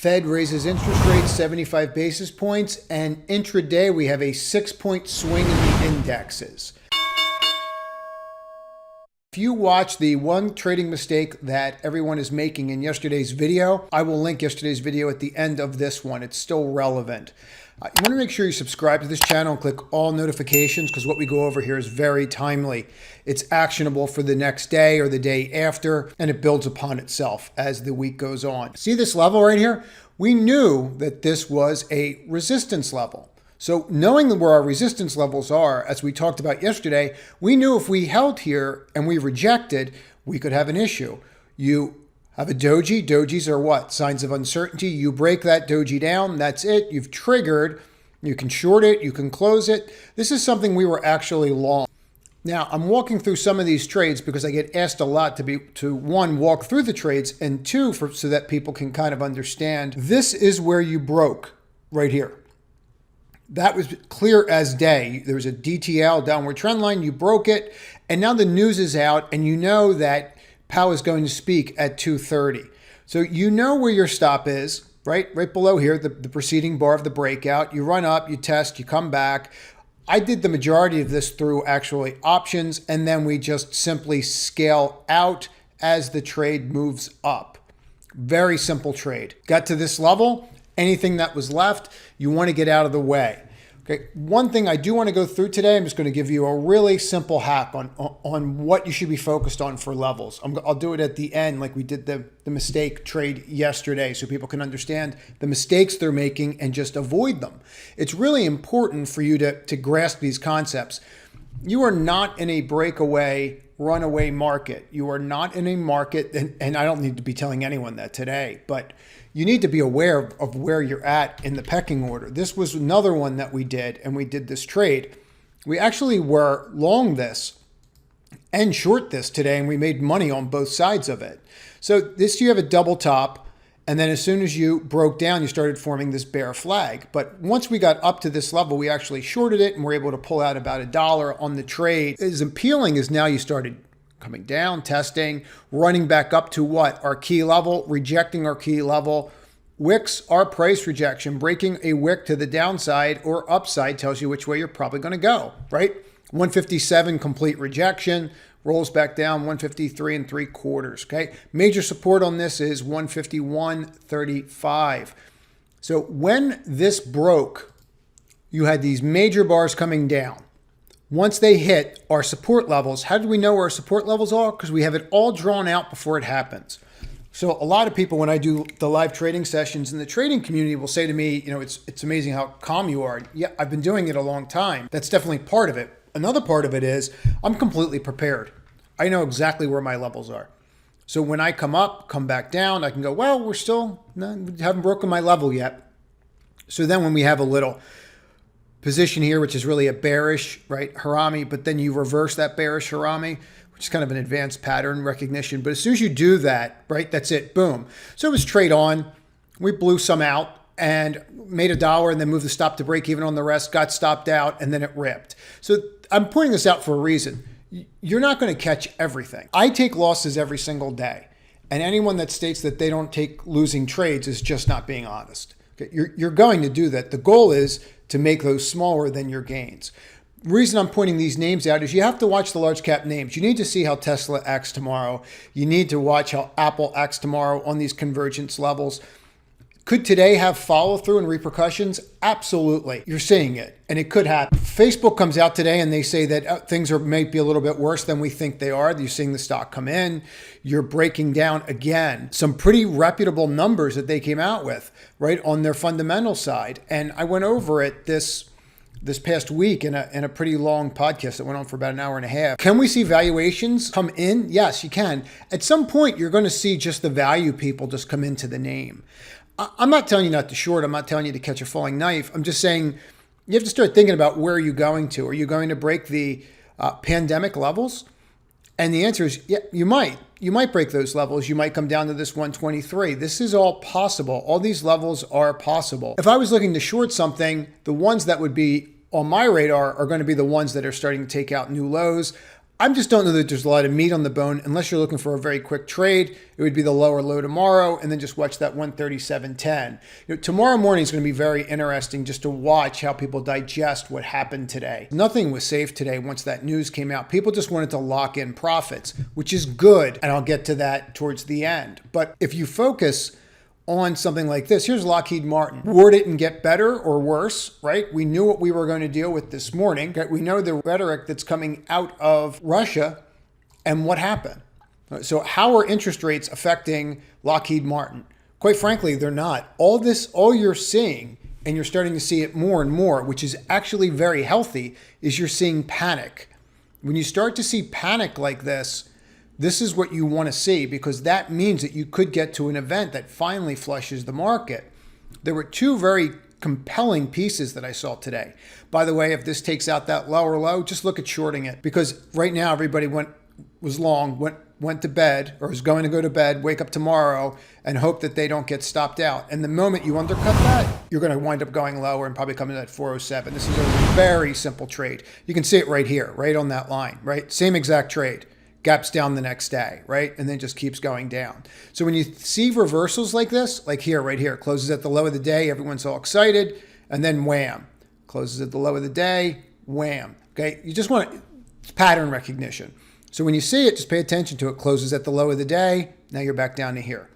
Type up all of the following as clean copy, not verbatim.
Fed raises interest rates 75 basis points, and intraday we have a 6-point swing in the indexes. If you watch the one trading mistake that everyone is making in yesterday's video, I will link yesterday's video at the end of this one. It's still relevant. You want to make sure you subscribe to this channel and click all notifications because what we go over here is very timely. It's actionable for the next day or the day after, and it builds upon itself as the week goes on. See this level right here? We knew that this was a resistance level. So knowing where our resistance levels are, as we talked about yesterday, we knew if we held here and we rejected, we could have an issue. You have a doji. Dojis are what? Signs of uncertainty. You break that doji down, that's it. You've triggered. You can short it. You can close it. This is something we were actually long. Now, I'm walking through some of these trades because I get asked a lot to one, walk through the trades, and two, so that people can kind of understand. This is where you broke right here. That was clear as day. There was a DTL, downward trend line. You broke it, and now the news is out, and you know that Powell is going to speak at 2:30. So you know where your stop is, right? Right below here, the preceding bar of the breakout. You run up, you test, you come back. I did the majority of this through actually options, and then we just simply scale out as the trade moves up. Very simple trade. Got to this level, anything that was left, you want to get out of the way. Okay. One thing I do want to go through today, I'm just going to give you a really simple hack on what you should be focused on for levels. I'll do it at the end like we did the mistake trade yesterday so people can understand the mistakes they're making and just avoid them. It's really important for you to grasp these concepts. You are not in a breakaway, runaway market. You are not in a market, and I don't need to be telling anyone that today, but you need to be aware of where you're at in the pecking order. This was another one that we did, and we did this trade. We actually were long this and short this today, and we made money on both sides of it. So this, you have a double top, and then as soon as you broke down, you started forming this bear flag. But once we got up to this level, we actually shorted it, and we're able to pull out about $1 on the trade. As appealing as now you started coming down, testing, running back up to what? Our key level, rejecting our key level. Wicks are price rejection. Breaking a wick to the downside or upside tells you which way you're probably going to go, right? 157, complete rejection. Rolls back down, 153 3/4, okay? Major support on this is 151.35. So when this broke, you had these major bars coming down. Once they hit our support levels, how do we know where our support levels are? Because we have it all drawn out before it happens. So a lot of people, when I do the live trading sessions in the trading community, will say to me, you know, it's amazing how calm you are. Yeah, I've been doing it a long time. That's definitely part of it. Another part of it is I'm completely prepared. I know exactly where my levels are. So when I come up, come back down, I can go, well, we haven't broken my level yet. So then when we have a little position here, which is really a bearish, right, harami, but then you reverse that bearish harami, which is kind of an advanced pattern recognition. But as soon as you do that, right, that's it, boom. So it was trade on. We blew some out and made $1 and then moved the stop to break even on the rest, got stopped out, and then it ripped. So I'm pointing this out for a reason. You're not going to catch everything. I take losses every single day. And anyone that states that they don't take losing trades is just not being honest. Okay? You're going to do that. The goal is to make those smaller than your gains. The reason I'm pointing these names out is you have to watch the large cap names. You need to see how Tesla acts tomorrow. You need to watch how Apple acts tomorrow on these convergence levels. Could today have follow through and repercussions? Absolutely. You're seeing it, and it could happen. Facebook comes out today and they say that things might be a little bit worse than we think they are. You're seeing the stock come in. You're breaking down again. Some pretty reputable numbers that they came out with, right, on their fundamental side. And I went over it this past week in a pretty long podcast that went on for about an hour and a half. Can we see valuations come in? Yes, you can. At some point, you're going to see just the value people just come into the name. I'm not telling you not to short. I'm not telling you to catch a falling knife. I'm just saying you have to start thinking about where are you going to. Are you going to break the pandemic levels? And the answer is, yeah, you might. You might break those levels. You might come down to this 123. This is all possible. All these levels are possible. If I was looking to short something, the ones that would be on my radar are going to be the ones that are starting to take out new lows. I just don't know that there's a lot of meat on the bone unless you're looking for a very quick trade. It would be the lower low tomorrow and then just watch that 137.10. Tomorrow morning is going to be very interesting just to watch how people digest what happened today. Nothing was safe today once that news came out. People just wanted to lock in profits, which is good. And I'll get to that towards the end. But if you focus on something like this, here's Lockheed Martin. Would it and get better or worse, right? We knew what we were going to deal with this morning. We know the rhetoric that's coming out of Russia and what happened. So how are interest rates affecting Lockheed Martin? Quite frankly, they're not. All you're seeing, and you're starting to see it more and more, which is actually very healthy, is you're seeing panic. When you start to see panic like this is what you want to see, because that means that you could get to an event that finally flushes the market. There were two very compelling pieces that I saw today. By the way, if this takes out that lower low, just look at shorting it, because right now everybody was long, went to bed or is going to go to bed, wake up tomorrow and hope that they don't get stopped out. And the moment you undercut that, you're going to wind up going lower and probably coming at 407. This is a very simple trade. You can see it right here, right on that line, right? Same exact trade. Gaps down the next day, right? And then just keeps going down. So when you see reversals like this, like here, right here, closes at the low of the day, everyone's all excited, and then wham, closes at the low of the day, wham. Okay, you just want it's pattern recognition. So when you see it, just pay attention to it. Closes at the low of the day, now you're back down to here.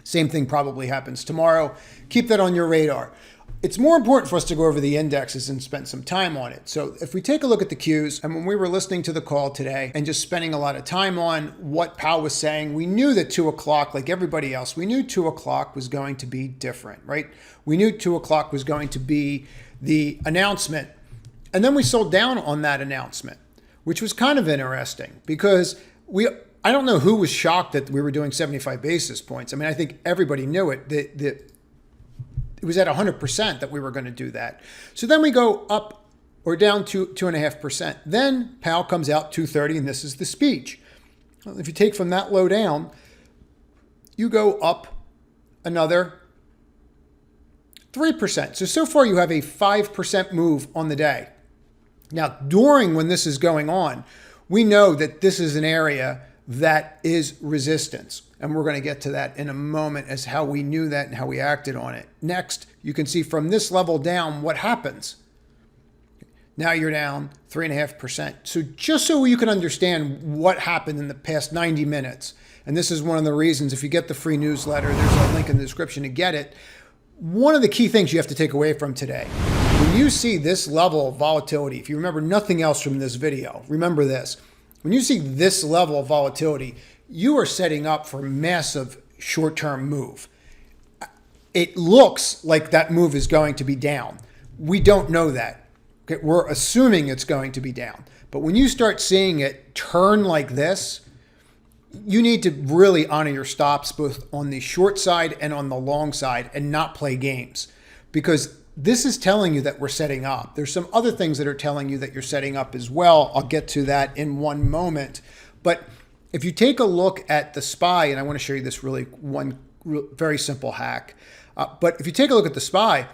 Same thing probably happens tomorrow. Keep that on your radar. It's more important for us to go over the indexes and spend some time on it. So if we take a look at the Qs, and when we were listening to the call today and just spending a lot of time on what Powell was saying, we knew that 2 o'clock, like everybody else, we knew 2 o'clock was going to be different, right? We knew 2 o'clock was going to be the announcement. And then we sold down on that announcement, which was kind of interesting because I don't know who was shocked that we were doing 75 basis points. I mean, I think everybody knew it. It was at 100% that we were going to do that. So then we go up or down to 2.5%. Then Powell comes out 2:30, and this is the speech. Well, if you take from that low down, you go up another 3%. So far you have a 5% move on the day. Now, when this is going on, we know that this is an area that is resistance. And we're going to get to that in a moment as how we knew that and how we acted on it. Next, you can see from this level down what happens. Now you're down 3.5%. So just so you can understand what happened in the past 90 minutes, and this is one of the reasons, if you get the free newsletter, there's a link in the description to get it. One of the key things you have to take away from today, when you see this level of volatility, if you remember nothing else from this video, remember this. When you see this level of volatility, you are setting up for a massive short-term move. It looks like that move is going to be down. We don't know that. Okay, we're assuming it's going to be down. But when you start seeing it turn like this, you need to really honor your stops both on the short side and on the long side and not play games, because this is telling you that we're setting up. There's some other things that are telling you that you're setting up as well. I'll get to that in one moment. But if you take a look at the SPY, and I want to show you this very simple hack. But if you take a look at the SPY,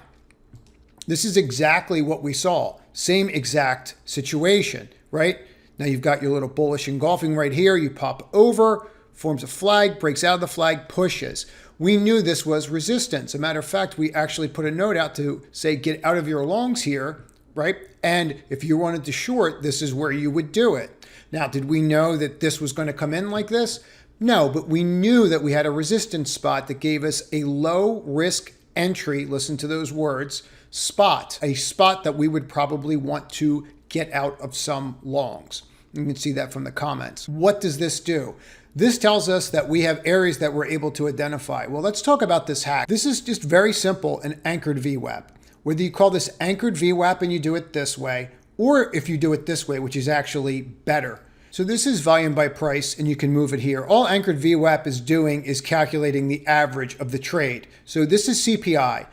this is exactly what we saw. Same exact situation, right? Now you've got your little bullish engulfing right here. You pop over, forms a flag, breaks out of the flag, pushes. We knew this was resistance. As a matter of fact, we actually put a note out to say, get out of your longs here, right? And if you wanted to short, this is where you would do it. Now, did we know that this was going to come in like this? No, but we knew that we had a resistance spot that gave us a low risk entry, listen to those words, spot, a spot that we would probably want to get out of some longs. You can see that from the comments. What does this do? This tells us that we have areas that we're able to identify. Well, let's talk about this hack. This is just very simple, an anchored VWAP. Whether you call this anchored VWAP and you do it this way, or if you do it this way, which is actually better. So this is volume by price, and you can move it here. All anchored VWAP is doing is calculating the average of the trade. So this is CPI.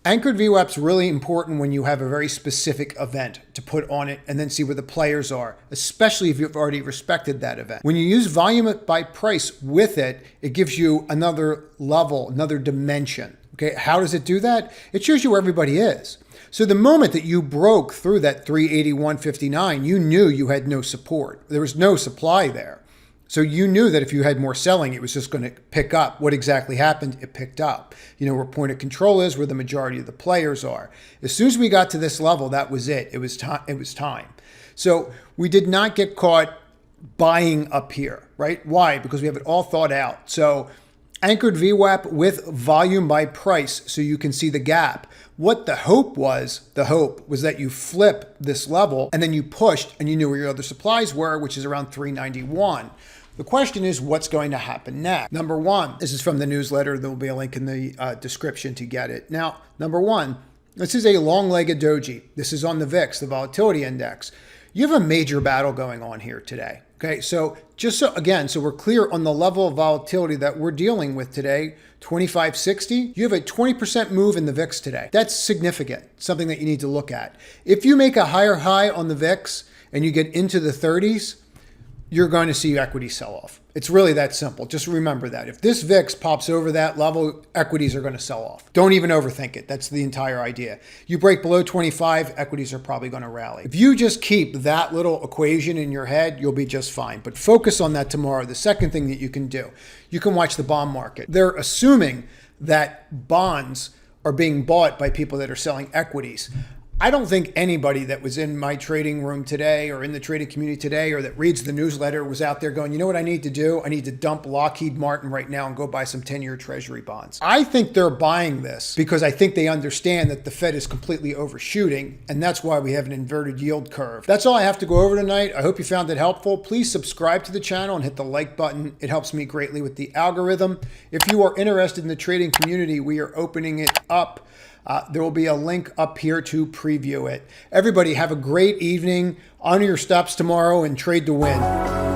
Anchored VWAP is really important when you have a very specific event to put on it and then see where the players are, especially if you've already respected that event. When you use volume by price with it, it gives you another level, another dimension. Okay, how does it do that? It shows you where everybody is. So the moment that you broke through that 381.59, you knew you had no support. There was no supply there. So you knew that if you had more selling, it was just going to pick up. What exactly happened? It picked up. You know where point of control is, where the majority of the players are. As soon as we got to this level, that was it. It was time. So we did not get caught buying up here, right? Why? Because we have it all thought out. So anchored VWAP with volume by price so you can see the gap. What the hope was that you flip this level and then you pushed and you knew where your other supplies were, which is around 391. The question is, what's going to happen next? Number one, this is from the newsletter. There will be a link in the description to get it. Now, number one, this is a long-legged doji. This is on the VIX, the volatility index. You have a major battle going on here today. Okay, so just so we're clear on the level of volatility that we're dealing with today, 2560, you have a 20% move in the VIX today. That's significant, something that you need to look at. If you make a higher high on the VIX and you get into the 30s, you're going to see equity sell off. It's really that simple. Just remember that. If this VIX pops over that level, equities are going to sell off. Don't even overthink it. That's the entire idea. You break below 25, equities are probably going to rally. If you just keep that little equation in your head, you'll be just fine. But focus on that tomorrow. The second thing that you can do, you can watch the bond market. They're assuming that bonds are being bought by people that are selling equities. I don't think anybody that was in my trading room today or in the trading community today or that reads the newsletter was out there going, you know what I need to do? I need to dump Lockheed Martin right now and go buy some 10-year treasury bonds. I think they're buying this because I think they understand that the Fed is completely overshooting, and that's why we have an inverted yield curve. That's all I have to go over tonight. I hope you found it helpful. Please subscribe to the channel and hit the like button. It helps me greatly with the algorithm. If you are interested in the trading community, we are opening it up. There will be a link up here to preview it. Everybody have a great evening. Honor your stops tomorrow and trade to win.